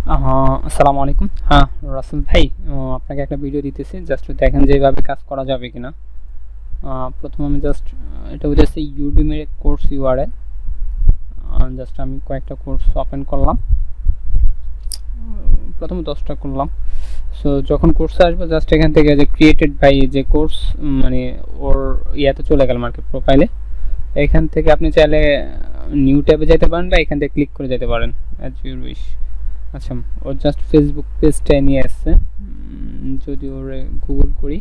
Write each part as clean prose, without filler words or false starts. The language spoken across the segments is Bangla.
আসসালামু আলাইকুম। হ্যাঁ, রাসেল ভাই, আপনাকে একটা ভিডিও দিতেছি, জাস্ট দেখেন যে এইভাবে কাজ করা যাবে কিনা। প্রথমে আমি জাস্ট এটা হচ্ছে ইউডেমির কোর্স ইউআরএল। জাস্ট আমি কয়েকটা কোর্স ওপেন করলাম, প্রথমে 10টা করলাম। সো যখন কোর্সে আসবে জাস্ট এখান থেকে যে ক্রিয়েটেড বাই যে কোর্স, মানে ওর ইয়াতে চলে গেল মার্কেট প্রোফাইলে। এখান থেকে আপনি চাইলে নিউ ট্যাবে যেতে পারেন বা এখান থেকে ক্লিক করে যেতে পারেন, অ্যাজ ইউর উইশ। আচ্ছা, ওর জাস্ট ফেসবুক পেজটাই নিয়ে আসছে। যদি ওর গুগল করি,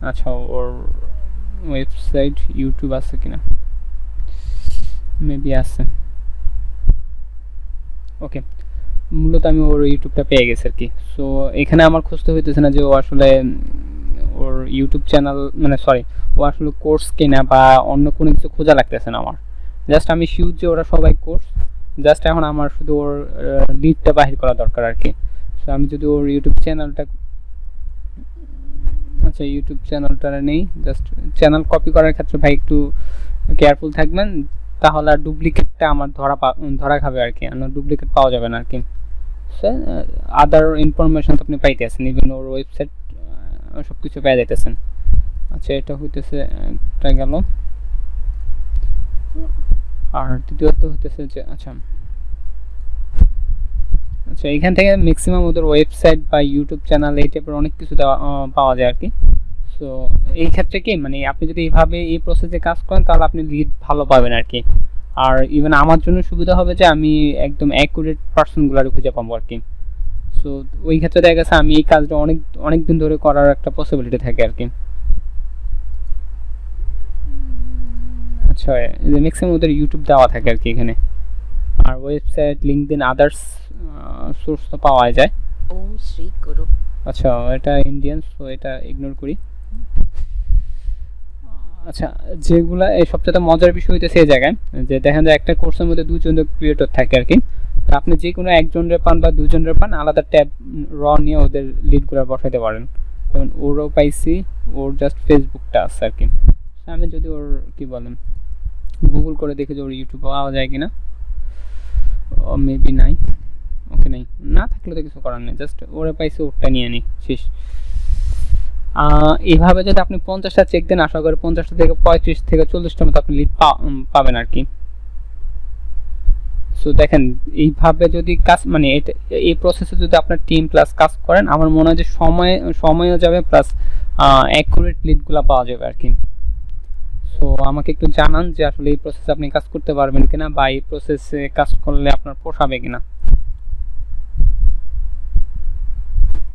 আচ্ছা ওর ওয়েবসাইট ইউটিউব আছে কিনা, মেবি আছে। ওকে, মূলত আমি ওর ইউটিউবটা পেয়ে গেছি আর কি। সো এখানে আমার খুঁজতে হইতেছে না যে ও আসলে ওর ইউটিউব চ্যানেল, মানে সরি, ও আসলে কোর্স কিনা বা অন্য কোনো কিছু খোঁজা লাগতেছে না আমার। জাস্ট আমি শিওর যে ওরা সবাই কোর্স। জাস্ট এখন আমার শুধু ওর লিডটা বাহির করা দরকার আর কি। সো আমি যদি ওর ইউটিউব চ্যানেলটা, আচ্ছা ইউটিউব চ্যানেলটা নেই, জাস্ট চ্যানেল কপি করার ক্ষেত্রে ভাই একটু কেয়ারফুল থাকবেন, তাহলে আর ডুপ্লিকেটটা আমার ধরা খাবে আর কি, ডুপ্লিকেট পাওয়া যাবে না আর কি। আদার ইনফরমেশন তো আপনি পাইতে আছেন, ইভেন ওর ওয়েবসাইট সব কিছু পেয়ে যাইতেছেন। আচ্ছা, এটা হইতেছে একটা গেল। আর দ্বিতীয়ত হইতেছে যে আচ্ছা আচ্ছা এখান থেকে ম্যাক্সিমাম ওদের ওয়েবসাইট বা ইউটিউব চ্যানেল এই টাইপের অনেক কিছু পাওয়া যায় আর কি। সো এই ক্ষেত্রে কি, মানে আপনি যদি এইভাবে এই প্রসেসে কাজ করেন তাহলে আপনি লিড ভালো পাবেন আর কি। আর ইভেন আমার জন্য সুবিধা হবে যে আমি একদম অ্যাকুরেট পার্সনগুলো খুঁজে পাবো আর কি। সো ওই ক্ষেত্রে দেখা গেছে আমি এই কাজটা অনেক অনেক দিন ধরে করার একটা পসিবিলিটি থাকে আর কি। আচ্ছা, ম্যাক্সিমাম ওদের ইউটিউব দেওয়া থাকে আর কি এখানে। আর ওয়েবসাইট, লিঙ্কডইন, আদার্স সোর্স তো পাওয়া যায়। ওম শ্রী গুরু। আচ্ছা, এটা ইন্ডিয়ান, সো এটা ইগনোর করি। আচ্ছা, যেগুলা এই সবচেয়ে মজার বিষয় হইতেছে এই জায়গায় যে দেখেন যে একটা কোর্সের মধ্যে দুজন ক্রিয়েটর থাকে আর কি। আপনি যে কোনো একজনের পান বা দুজনের পান, আলাদা ট্যাব র নিয়ে ওদের লিডগুলো বসাইতে পারেন। যেমন ওরও পাইছি, ওর জাস্ট ফেসবুকটা আছে আর কি। আমি যদি ওর কি বলেন গুগল করে দেখি যে ওর ইউটিউব পাওয়া যায় কিনা, মেবি নাই। ওকে, নাই, না থাকলে তো কিছু করার নেই, জাস্ট ওরা পাইছে ওরটা নিয়ে নিই, শেষ। এইভাবে যদি আপনি 50টা চেক দেন, আশা করি 50টা থেকে 35 থেকে 40টার মতো আপনি লিড পাবেন আর কি। সো দেখেন এইভাবে যদি কাজ, মানে এই প্রসেসে যদি আপনার টিম প্লাস কাজ করেন, আমার মনে হয় যে সময়ও যাবে, প্লাস অ্যাকুরেট লিডগুলো পাওয়া যাবে আর কি। সো আমাকে একটু জানান যে আসলে এই প্রসেসে আপনি কাজ করতে পারবেন কিনা, বা এই প্রসেসে কাজ করলে আপনার পোষাবে কিনা।